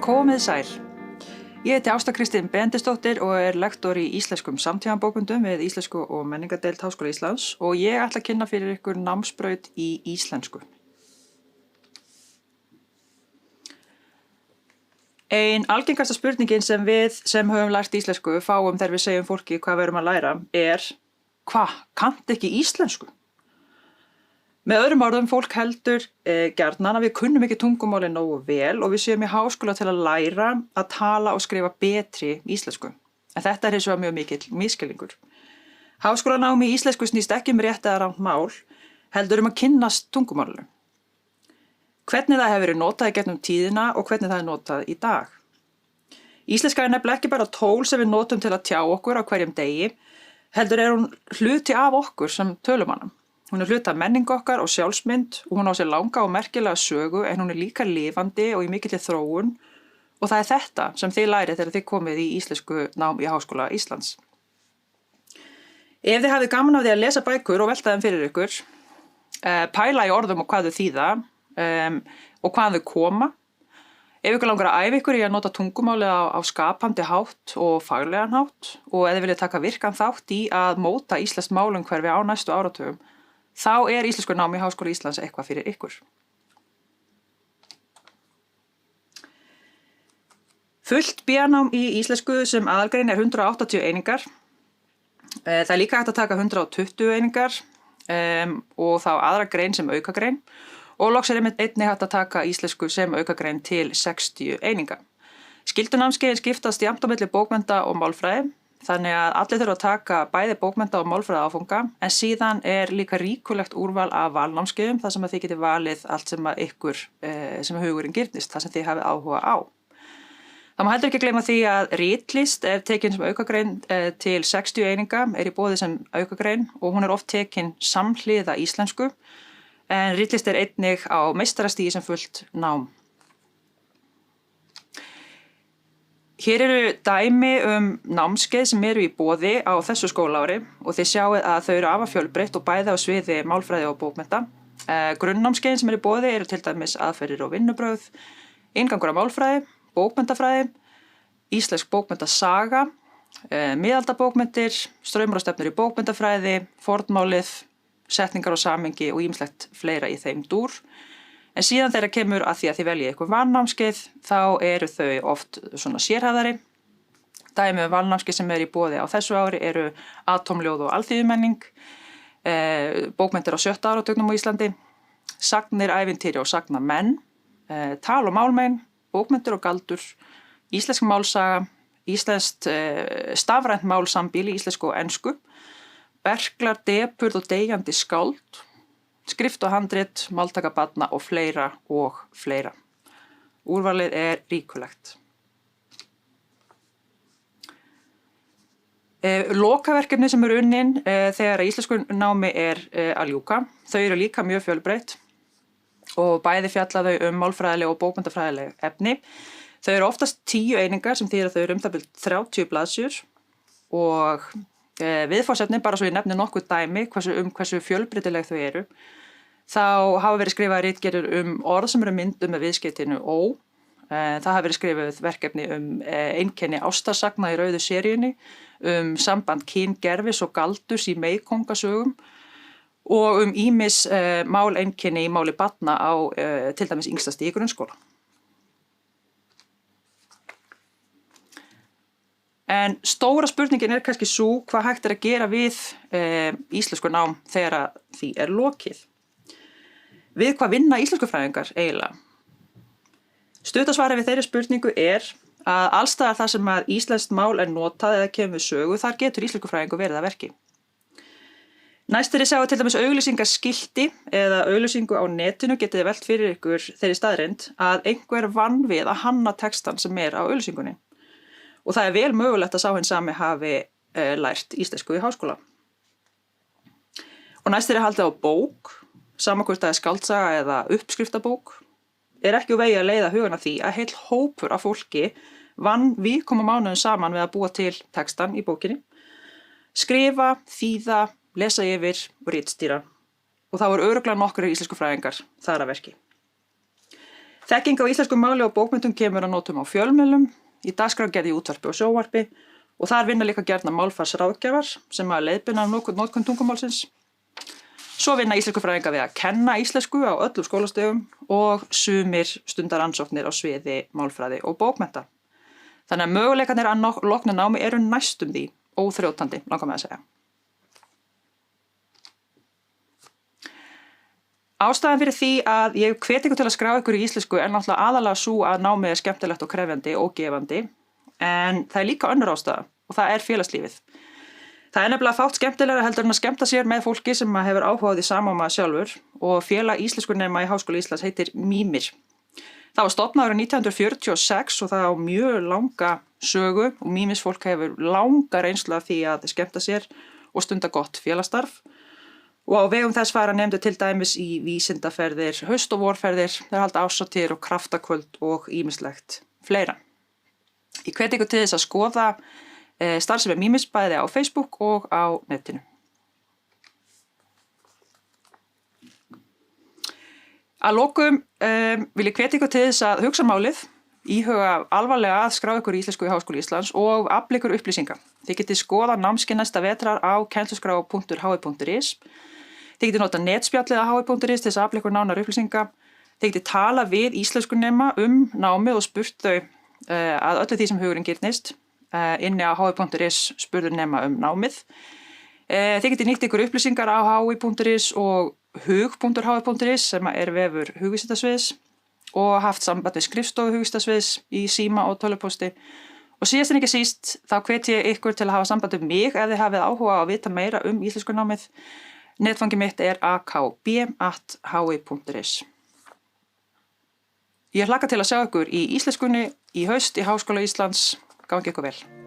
Komið sæl. Ég heiti Ásta Kristín Benediktsdóttir og lektor í íslenskum samtímabókmenntum við Íslensku og menningadeild Háskóla Íslands og ég ætla að kynna fyrir ykkur námsbraut í íslensku. Ein algengasta spurningin sem við sem höfum lært íslensku fáum þegar við segjum fólki hvað við erum að læra kanntu ekki íslensku? Með öðrum orðum, fólk heldur gjarnan að við kunnum ekki tungumálið nógu vel og við séum í háskóla til að læra að tala og skrifa betri íslensku. En þetta hins vegar mjög mikill misskilningur. Háskólanám í íslensku snýst ekki rétt eða rangt mál, heldur að kynnast tungumálinu. Hvernig það hefur verið notað í gegnum tíðina og hvernig það notað í dag. Íslenska nefnilega ekki bara tól sem við notum til að tjá okkur á hverjum degi, heldur hún hluti af okkur sem tölum hana. Hún hluti af menningu okkar og sjálfsmynd og hún á sér langa og merkilega sögu en hún líka lifandi og í mikilli þróun og það þetta sem þið lærið þegar þið komið í íslensku nám í Háskóla Íslands. Ef þið hafið gaman af því að lesa bækur og velta þeim fyrir ykkur, pæla í orðum og hvað þau þýða og hvað þau koma. Ef ykkur langar að æfa ykkur í að nota tungumálið á skapandi hátt og faglegan hátt og ef þið viljið taka virkan þátt í að móta íslenskt málumhverfi á næstu áratugum, þá íslensku nám í Háskóla Íslands eitthvað fyrir ykkur. Fullt B-nám í íslensku sem aðalgrein 180 einingar. Það líka hægt að taka 120 einingar og þá aðra grein sem aukagrein og loks einnig hægt að taka íslensku sem aukagrein til 60 eininga. Skyldunámskeiðin skiptast jafnt á milli bókmennta og málfræði. Þannig að allir þurfa að taka bæði bókmennta og málfræði áfanga en síðan líka ríkulegt úrval af valnámskeiðum þar sem að þið getið valið allt sem að ykkur sem hugurinn girnist, þar sem þið hafið áhuga á. Það má heldur ekki gleyma því að ritlist tekin sem aukagrein til 60 eininga, í boði sem aukagrein og hún oft tekin samhliða íslensku en ritlist einnig á meistarastigi sem fullt nám. Hér eru dæmi námskeið sem eru í boði á þessu skólaári og þið sjáið að þau eru afar fjölbreytt og bæði á sviði málfræði og bókmennta. Grunnnámskeiðin sem eru í boði eru til dæmis aðferðir og vinnubrögð, inngangur á málfræði, bókmenntafræði, íslensk bókmenntasaga, miðaldabókmenntir, straumar og stefnur í bókmenntafræði, fornmálið, setningar og samhengi og ýmislegt fleira í þeim dúr. En síðan þegar kemur að því að þið veljið eitthvað valnámskeið, þá eru þau oft svona sérhæfðari. Dæmi valnámskeið sem í boði á þessu ári eru atómljóð og alþýðumenning, bókmenntir á 7. áratugnum á Íslandi, sagnir, ævintýri og sagnamenn, tal og málmein, bókmenntir og galdur, íslensk málsaga, íslenskt stafrænt málsambíl í íslensku og ensku, berklar, depurð og deyjandi skáld, skrift og handrit, máltaka barna og fleira og fleira. Úrvalið ríkulegt. Lokaverkefni sem eru unnin þegar íslensku námi að ljúka, þau eru líka mjög fjölbreytt og bæði fjalla þau málfræðileg og bókmenntafræðileg efni. Þau eru oftast 10 einingar sem þýðir að þau eru það bil 30 blaðsíður og viðfangsefni, bara svo ég nefni nokkuð dæmi hversu fjölbreytileg þau eru. Þá hafa verið skrifað ritgerðir orð sem eru myndum með viðskeytinu ó. Það hafa verið skrifað verkefni einkenni ástarsagna í rauðu seríunni, samband kyngervis og galdurs í meykóngasögum og ýmis máleinkenni í máli barna á til dæmis yngsta stigi grunnskóla. En stóra spurningin kannski sú hvað hægt að gera við íslensku nám þegar því lokið. Við hvað vinna íslenskufræðingar eiginlega? Stuttasvarið við þeirri spurningu að allstaðar þar sem að íslenskt mál notað eða kemur við sögu, þar getur íslenskufræðingur verið að verki. Næst þegar sjáu til dæmis auglýsingaskilti eða auglýsingu á netinu getið velt fyrir ykkur þeirri staðreynd að einhver vann við að hanna textan sem á auglýsingunni. Og það vel mögulegt að sá hinn sami hafi lært íslensku í háskóla. Og næst haldið á bók, sama hvort það skáldsaga eða uppskriftabók, ekki úr vegi að leiða hugan að því að heill hópur af fólki vann mánuðum saman við að búa til textan í bókinni, skrifa, þýða, lesa yfir og ritstýra. Og það voru örugglega nokkrir íslensku fræðingar þar að verki. Þekking á íslensku máli og bókmenntum kemur að notum á fjölmiðlum, í dagskrárgerð í útvarpi og sjónvarpi og þar vinna líka gjarnan málfarsráðgjafar sem að leiðbeina notkun tungumálsins. Svo vinna íslenskufræðingar við að kenna íslensku á öllum skólastigum og sumir stundar rannsóknir á sviði málfræði og bókmennta. Þannig að möguleikarnir að loknu námi eru næstum því óþrjótandi, langar mig að segja. Ástæðan fyrir því að ég hvet ykkur til að skrá ykkur í íslensku er náttúrulega aðalega sú að námið er skemmtilegt og krefjandi og gefandi, en það er líka önnur ástæða og það er félagslífið. Það er nefnilega fátt skemmtilegra heldur en að skemmta sér með fólki sem hefur áhuga á því sama maður sjálfur og félag íslenskunema í Háskóla Íslands heitir Mímir. Það var stofnað árið 1946 og það á mjög langa sögu og Mímisfólk hefur langa reynslu af því að skemmta sér og stunda gott félagsstarf. Og á vegum þess fara nefndu til dæmis í vísindaferðir, haust- og vorferðir, þeir halda ásatíðir og kraftakvöld og ýmislegt fleira. Ég hvet ykkur til þess að skoða starfsemi Mímis bæði á Facebook og á netinu. Að lokum vil ég hvet ykkur til þess að hugsa málið, íhuga alvarlega að skrá ykkur í íslensku í Háskóla Íslands og afla ykkur upplýsinga. Þið getið skoða námskeið næsta vetrar á kennsluskrá.hi.is. Þið getið nota netspjallið á hi.is til þess að afla ykkur nánar upplýsinga. Þið getið tala við íslenskunema námið og spurt þau að öllu því sem hugurinn girnist inni á hi.is spurður nema námið. Þið getið nýtt ykkur upplýsingar á hi.is og hug.hi.is sem er vefur hugvísindasviðs og haft samband við skrifstofu hugvísindasviðs í síma og tölvupósti. Og síðast en ekki síst, þá hvet ég ykkur til að hafa samband við mig ef þið hafið áhuga á að vita meira íslenskunámið. Netfangið mitt er akb@hi.is. Ég hlakka til að sjá ykkur í íslenskunni í haust í Háskóla Íslands. Gangi ykkur vel.